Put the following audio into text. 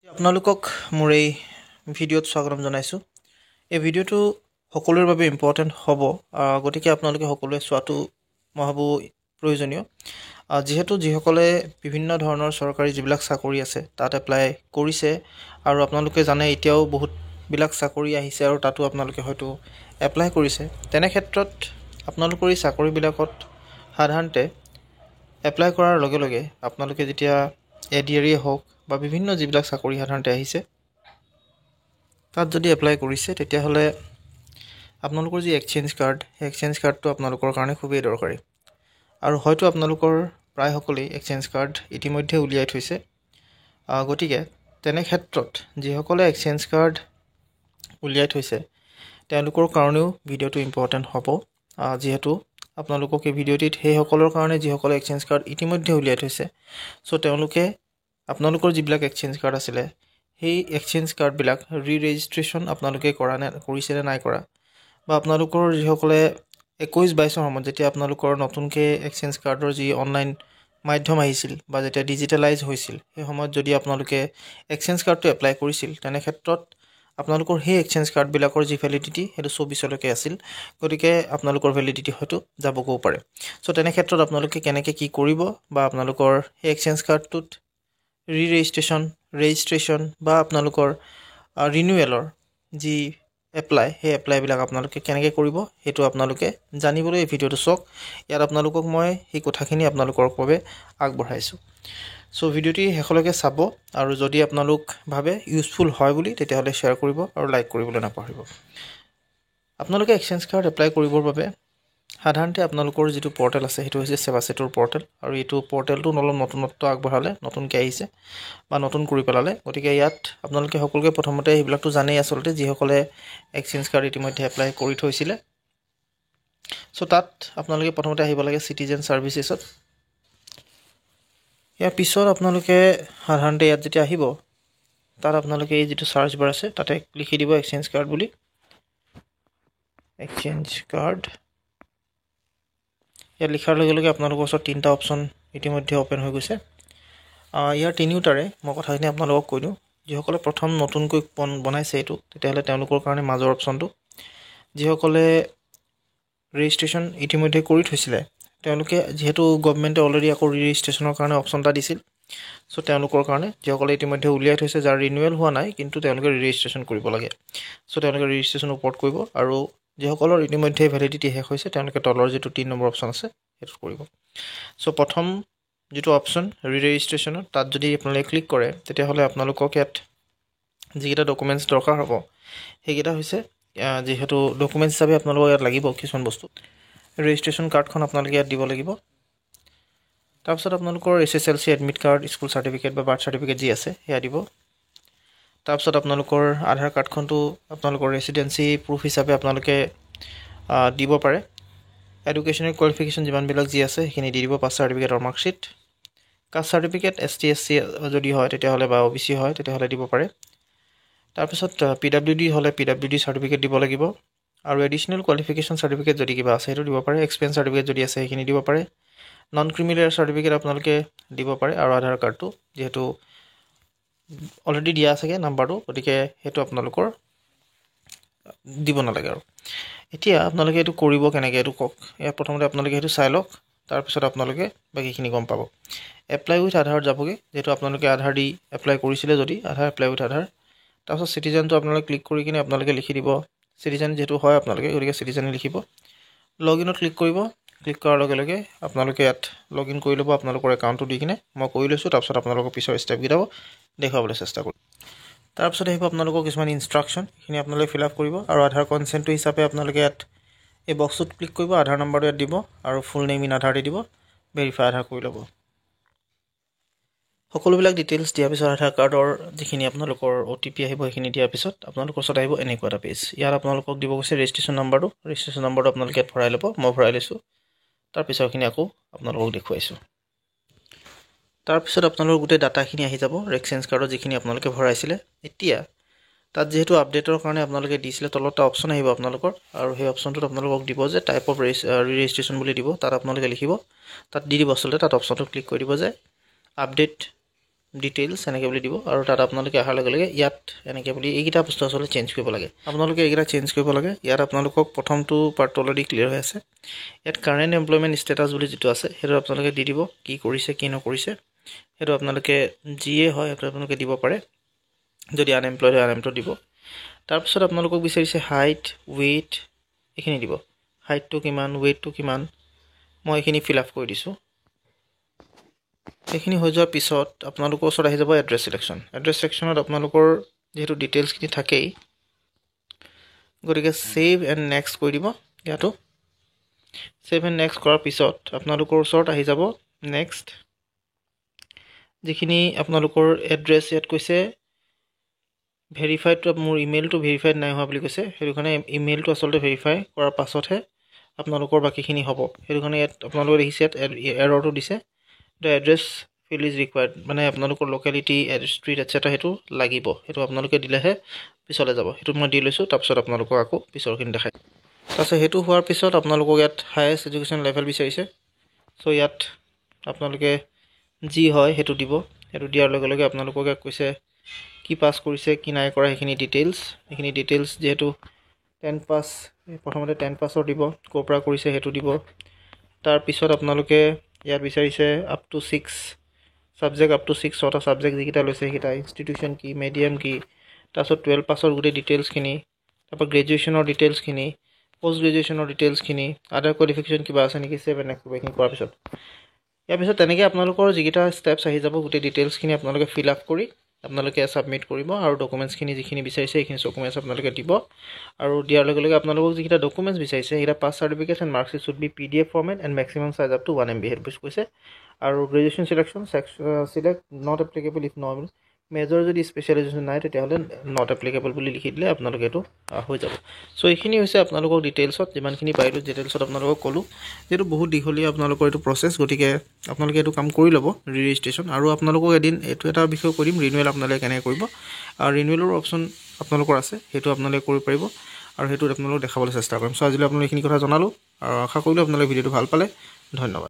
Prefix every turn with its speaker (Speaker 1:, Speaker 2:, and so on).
Speaker 1: আপোনালোকক মোৰ এই ভিডিঅ'ত স্বাগতম জনাইছোঁ। এই ভিডিঅ'টো সকলোৰে বাবে ইম্পৰ্টেণ্ট হ'ব, গতিকে আপোনালোকে সকলোৱে চোৱাটো মই ভাবোঁ প্ৰয়োজনীয়। যিহেতু যিসকলে বিভিন্ন ধৰণৰ চৰকাৰী যিবিলাক চাকৰি আছে তাত এপ্লাই কৰিছে, আৰু আপোনালোকে জানে এতিয়াও বহুতবিলাক চাকৰি আহিছে আৰু তাতো আপোনালোকে হয়তো এপ্লাই কৰিছে। তেনে ক্ষেত্ৰত আপোনালোকৰ এই চাকৰিবিলাকত সাধাৰণতে এপ্লাই কৰাৰ লগে লগে আপোনালোকে যেতিয়া ADRE হওক বা বিভিন্ন যিবিলাক চাকৰি সাধাৰণতে আহিছে তাত যদি এপ্লাই কৰিছে, তেতিয়াহ'লে আপোনালোকৰ যি এক্সচেঞ্জ কাৰ্ড, সেই এক্সচেঞ্জ কাৰ্ডটো আপোনালোকৰ কাৰণে খুবেই দৰকাৰী। আৰু হয়তো আপোনালোকৰ প্ৰায়সকলেই এক্সচেঞ্জ কাৰ্ড ইতিমধ্যে উলিয়াই থৈছে। গতিকে তেনে ক্ষেত্ৰত যিসকলে এক্সচেঞ্জ কাৰ্ড উলিয়াই থৈছে তেওঁলোকৰ কাৰণেও ভিডিঅ'টো ইম্পৰ্টেণ্ট হ'ব, যিহেতু আপোনালোকক এই ভিডিঅ'টিত সেইসকলৰ কাৰণে যিসকলে এক্সচেঞ্জ কাৰ্ড ইতিমধ্যে উলিয়াই থৈছে। চ' তেওঁলোকে আপোনালোকৰ যিবিলাক এক্সচেঞ্জ কাৰ্ড আছিলে সেই এক্সচেঞ্জ কাৰ্ডবিলাক ৰেজিষ্ট্ৰেশ্যন আপোনালোকে কৰিছে নে নাই কৰা, বা আপোনালোকৰ যিসকলে 21-22 সময়ত যেতিয়া আপোনালোকৰ নতুনকৈ এক্সচেঞ্জ কাৰ্ডৰ যি অনলাইন মাধ্যম আহিছিল বা যেতিয়া ডিজিটেলাইজ হৈছিল, সেই সময়ত যদি আপোনালোকে এক্সচেঞ্জ কাৰ্ডটো এপ্লাই কৰিছিল, তেনে ক্ষেত্ৰত আপোনালোকৰ সেই এক্সচেঞ্জ কাৰ্ডবিলাকৰ যি ভেলিডিটি সেইটো 24লৈকে আছিল। গতিকে আপোনালোকৰ ভেলিডিটি হয়তো যাবগৈও পাৰে। চ' তেনে ক্ষেত্ৰত আপোনালোকে কেনেকৈ কি কৰিব, বা আপোনালোকৰ সেই এক্সচেঞ্জ কাৰ্ডটোত ৰেজিষ্ট্ৰেশ্যন বা আপোনালোকৰ ৰিনিউৱেলৰ যি সেই এপ্লাইবিলাক আপোনালোকে কেনেকৈ কৰিব সেইটো আপোনালোকে জানিবলৈ এই ভিডিঅ'টো চাওক। ইয়াত আপোনালোকক মই সেই কথাখিনি আপোনালোকৰ বাবে আগবঢ়াইছোঁ। চ' ভিডিঅ'টি শেষলৈকে চাব, আৰু যদি আপোনালোক ভাবে ইউজফুল হয় বুলি তেতিয়াহ'লে শ্বেয়াৰ কৰিব আৰু লাইক কৰিবলৈ নাপাহৰিব। আপোনালোকে এক্সচেঞ্জ কাৰ্ড এপ্লাই কৰিবৰ বাবে সাধাৰণতে আপোনালোকৰ যিটো পৰ্টেল আছে সেইটো হৈছে সেৱা সেতুৰ পৰ্টেল, আৰু এইটো পৰ্টেলটো অলপ নতুনত্ব আগবঢ়ালে, নতুনকৈ আহিছে বা নতুন কৰি পেলালে। গতিকে ইয়াত আপোনালোকে সকলোকে প্ৰথমতে সেইবিলাকতো জানেই আচলতে, যিসকলে এক্সচেঞ্জ কাৰ্ড ইতিমধ্যে এপ্লাই কৰি থৈছিলে। চ' তাত আপোনালোকে প্ৰথমতে আহিব লাগে চিটিজেন ছাৰ্ভিচেছত। ইয়াৰ পিছত আপোনালোকে সাধাৰণতে ইয়াত যেতিয়া আহিব, তাত আপোনালোকে এই যিটো চাৰ্চ বাৰ আছে তাতে লিখি দিব এক্সচেঞ্জ কাৰ্ড বুলি। এক্সচেঞ্জ কাৰ্ড ইয়াত লিখাৰ লগে লগে আপোনালোকৰ ওচৰত 3টা অপশ্যন ইতিমধ্যে অ'পেন হৈ গৈছে। ইয়াৰ তিনিওটাৰে মই কথাখিনি আপোনালোকক কৈ দিওঁ। যিসকলে প্ৰথম নতুনকৈ বনাইছে এইটো, তেতিয়াহ'লে তেওঁলোকৰ কাৰণে মাজৰ অপশ্যনটো। যিসকলে ৰেজিষ্ট্ৰেশ্যন ইতিমধ্যে কৰি থৈছিলে, তেওঁলোকে যিহেতু গভৰ্ণমেণ্টে অলৰেডি আকৌ ৰেজিষ্ট্ৰেশ্যনৰ কাৰণে অপশ্যন এটা দিছিল, চ' তেওঁলোকৰ কাৰণে। যিসকলে ইতিমধ্যে উলিয়াই থৈছে, যাৰ ৰিনিউৱেল হোৱা নাই কিন্তু তেওঁলোকে ৰেজিষ্ট্ৰেশ্যন কৰিব লাগে, চ' তেওঁলোকে ৰেজিষ্ট্ৰেশ্যন ওপৰত কৰিব। আৰু যিসকলৰ ইতিমধ্যে ভেলিডিটি শেষ হৈছে তেওঁলোকে তলৰ যিটো 3 নম্বৰ অপশ্যন আছে সেইটো কৰিব। চ' প্ৰথম যিটো অপশ্যন ৰেজিষ্ট্ৰেশ্যনত, তাত যদি আপোনালোকে ক্লিক কৰে, তেতিয়াহ'লে আপোনালোকক ইয়াত যিকেইটা ডকুমেণ্টছ দৰকাৰ হ'ব সেইকেইটা হৈছে, যিহেতু ডকুমেণ্টছ হিচাপে আপোনালোকক ইয়াত লাগিব কিছুমান বস্তু। ৰেজিষ্ট্ৰেশ্যন কাৰ্ডখন আপোনালোকে ইয়াত দিব লাগিব। তাৰপিছত আপোনালোকৰ SSLC admit card, school certificate বা বাৰ্থ চাৰ্টিফিকেট যি আছে সেয়া দিব। তাৰপিছত আপোনালোকৰ আধাৰ কাৰ্ডখনটো আপোনালোকৰ ৰেচিডেঞ্চি প্ৰুফ হিচাপে আপোনালোকে দিব পাৰে। এডুকেশ্যনেল কোৱালিফিকেশ্যন যিমানবিলাক যি আছে সেইখিনি দি দিব, পাছ চাৰ্টিফিকেট আৰু marksheet. Caste certificate ST SC যদি হয় তেতিয়াহ'লে, বা OBC হয় তেতিয়াহ'লে দিব পাৰে। তাৰপিছত PWD হ'লে PWD চাৰ্টিফিকেট দিব লাগিব, আৰু এডিশ্যনেল কোৱালিফিকেশ্যন চাৰ্টিফিকেট যদি কিবা আছে সেইটো দিব পাৰে। এক্সপেৰিয়েঞ্চ চাৰ্টিফিকেট যদি আছে সেইখিনি দিব পাৰে। নন ক্ৰিমিনেল চাৰ্টিফিকেট আপোনালোকে দিব পাৰে, আৰু আধাৰ কাৰ্ডটো যিহেতু অলৰেডি দিয়া আছেগৈ নাম্বাৰটো, গতিকে সেইটো আপোনালোকৰ দিব নালাগে। আৰু এতিয়া আপোনালোকে এইটো কৰিব কেনেকৈ এইটো কওক। ইয়াত প্ৰথমতে আপোনালোকে সেইটো চাই লওক, তাৰপিছত আপোনালোকে বাকীখিনি গম পাব। এপ্লাই উইথ আধাৰত যাবগৈ, যিহেতু আপোনালোকে আধাৰ দি এপ্লাই কৰিছিলে, যদি আধাৰ এপ্লাই উইথ আধাৰ। তাৰপিছত চিটিজেনটো আপোনালোকে ক্লিক কৰি কিনে আপোনালোকে লিখি দিব, চিটিজেন যিহেতু হয় আপোনালোকে, গতিকে চিটিজেন লিখিব। লগ ইনত ক্লিক কৰিব। ক্লিক কৰাৰ লগে লগে আপোনালোকে ইয়াত লগ ইন কৰি ল'ব আপোনালোকৰ একাউণ্টটো দি কিনে। মই কৰি লৈছোঁ, তাৰপিছত আপোনালোকৰ পিছৰ ষ্টেপকেইটাও দেখুৱাবলৈ চেষ্টা কৰিম। তাৰপিছত আহিব আপোনালোকৰ কিছুমান ইনষ্ট্ৰাকশ্যন, সেইখিনি আপোনালোকে ফিল আপ কৰিব। আৰু আধাৰ কনচেণ্টটো হিচাপে আপোনালোকে ইয়াত এই বক্সটোত ক্লিক কৰিব, আধাৰ নম্বৰটো ইয়াত দিব, আৰু ফুল নেম ইন আধাৰ দি দিব, ভেৰিফাই আধাৰ কৰি ল'ব। সকলোবিলাক ডিটেইলছ দিয়াৰ পিছত আধাৰ কাৰ্ডৰ যিখিনি আপোনালোকৰ OTP আহিব সেইখিনি দিয়াৰ পিছত আপোনালোকৰ ওচৰত আহিব এনেকুৱা এটা পেজ। ইয়াত আপোনালোকক দিব গৈছে ৰেজিষ্ট্ৰেশ্যন নাম্বাৰটো। ৰেজিষ্ট্ৰেশ্যন নাম্বাৰটো আপোনালোকে ইয়াত ভৰাই ল'ব, মই ভৰাই লৈছোঁ। তাৰপিছৰখিনি আকৌ আপোনালোকক দেখুৱাইছোঁ। তাৰপিছত আপোনালোকৰ গোটেই ডাটাখিনি আহি যাব, এক্সচেঞ্জ কাৰ্ডৰ যিখিনি আপোনালোকে ভৰাইছিলে। এতিয়া তাত যিহেতু আপডেটৰ কাৰণে আপোনালোকে দিছিলে, তলত এটা অপশ্যন আহিব আপোনালোকৰ, আৰু সেই অপশ্যনটোত আপোনালোকক দিব যে টাইপ অফ ৰেজিষ্ট্ৰেশ্যন বুলি দিব। তাত আপোনালোকে লিখিব, তাত দি দিব আচলতে, তাত অপশ্যনটো ক্লিক কৰি দিব যে আপডেট ডিটেইলছ এনেকৈ বুলি দিব আৰু তাত আপোনালোকে অহাৰ লগে লগে ইয়াত এনেকৈ বুলি এইকেইটা বস্তু আচলতে চেঞ্জ কৰিব লাগে আপোনালোকে এইকেইটা চেঞ্জ কৰিব লাগে ইয়াত আপোনালোকক প্ৰথমটো পাৰ্টটো অলৰেডি ক্লিয়াৰ হৈ আছে ইয়াত কাৰেণ্ট এমপ্লয়মেণ্ট ষ্টেটাছ বুলি যিটো আছে সেইটো আপোনালোকে দি দিব কি কৰিছে কি নকৰিছে সেইটো আপোনালোকে যিয়ে হয় সেইটো আপোনালোকে দিব পাৰে যদি আনএমপ্লয়ড হয় আনএমপ্লয়ড দিব তাৰপিছত আপোনালোকক বিচাৰিছে হাইট ৱেইট এইখিনি দিব হাইটটো কিমান ৱেইটটো কিমান মই এইখিনি ফিল আপ কৰি দিছোঁ এইখিনি হৈ যোৱাৰ পিছত আপোনালোকৰ ওচৰত আহি যাব এড্ৰেছ ছিলেকশ্যনত আপোনালোকৰ যেহেতু ডিটেইলছখিনি থাকেই গতিকে ছেভ এণ্ড নেক্সট কৰি দিব ইয়াতো ছেভ এণ্ড নেক্সট কৰাৰ পিছত আপোনালোকৰ ওচৰত আহি যাব নেক্সট যিখিনি আপোনালোকৰ এড্ৰেছ ইয়াত কৈছে ভেৰিফাইডটো মোৰ ইমেইলটো ভেৰিফাইড নাই হোৱা বুলি কৈছে সেইটো কাৰণে ইমেইলটো আচলতে ভেৰিফাই কৰাৰ পাছতহে আপোনালোকৰ বাকীখিনি হ'ব সেইটো কাৰণে ইয়াত আপোনালোকে দেখিছে ইয়াত এৰৰটো দিছে the address field is required মানে আপোনালোকৰ লোকেলিটি ষ্ট্ৰীট এটচেট্ৰা সেইটো লাগিব সেইটো আপোনালোকে দিলেহে পিছলৈ যাব সেইটো মই দি লৈছোঁ তাৰপিছত আপোনালোকক আকৌ পিছৰখিনি দেখাই তাৰপিছত সেইটো হোৱাৰ পিছত আপোনালোকক ইয়াত হায়েষ্ট এডুকেশ্যন লেভেল বিচাৰিছে চ' ইয়াত আপোনালোকে যি হয় সেইটো দিব সেইটো দিয়াৰ লগে লগে আপোনালোকক ইয়াত কৈছে কি পাছ কৰিছে কি নাই কৰা সেইখিনি ডিটেইলছ যিহেতু 10 পাছ প্ৰথমতে 10 পাছৰ দিব ক'ৰ পৰা কৰিছে সেইটো দিব তাৰপিছত আপোনালোকে ইয়াত বিচাৰিছে up to 6 subject up to 6 ছটা ছাবজেক্ট যিকেইটা লৈছে সেইকেইটা ইনষ্টিটিউশ্যন কি মিডিয়াম কি তাৰপিছত 12 পাছৰ গোটেই ডিটেইলছখিনি তাৰপৰা গ্ৰেজুৱেশ্যনৰ ডিটেইলছখিনি পোষ্ট গ্ৰেজুৱেশ্যনৰ ডিটেইলছখিনি আদাৰ কোৱালিফিকেশ্যন কিবা আছে নেকি 7 এইখিনি কৰাৰ পিছত ইয়াৰ পিছত তেনেকৈ আপোনালোকৰ যিকেইটা ষ্টেপছ আহি যাব গোটেই ডিটেইলছখিনি আপোনালোকে ফিল আপ কৰি আপোনালোকে ছাবমিট কৰিব আৰু ডকুমেণ্টছখিনি যিখিনি বিচাৰিছে সেইখিনি ডকুমেণ্টছ আপোনালোকে দিব আৰু দিয়াৰ লগে লগে আপোনালোকক যিকেইটা ডকুমেণ্টছ বিচাৰিছে সেইকেইটা pass certificate and marksheet should be PDF format and maximum size up to 1 MB সেইটো কৈছে আৰু graduation selection select not applicable if not major যদি স্পেচিয়েলাইজেশ্যন নাই তেতিয়াহ'লে নট এপ্লিকেবল বুলি লিখি দিলে আপোনালোকে এইটো হৈ যাব চ' এইখিনি হৈছে আপোনালোকক ডিটেইলছত যিমানখিনি পাৰিলোঁ ডিটেইলছত আপোনালোকক ক'লোঁ যিহেতু বহুত দীঘলীয়া আপোনালোকৰ এইটো প্ৰচেছ গতিকে আপোনালোকে এইটো কাম কৰি ল'ব ৰেজিষ্ট্ৰেশ্যন আৰু আপোনালোকক এদিন এইটো এটা বিষয় কৰিম ৰিনিউৱেল আপোনালোকে কেনেকৈ কৰিব আৰু ৰিনিউৱেলৰ অপশ্যন আপোনালোকৰ আছে সেইটো আপোনালোকে কৰিব পাৰিব আৰু সেইটোত আপোনালোকক দেখাবলৈ চেষ্টা কৰিম চ' আজিলৈ আপোনালোক এইখিনি কথা জনালোঁ আৰু আশা কৰিলোঁ আপোনালোকে ভিডিঅ'টো ভাল পালে ধন্যবাদ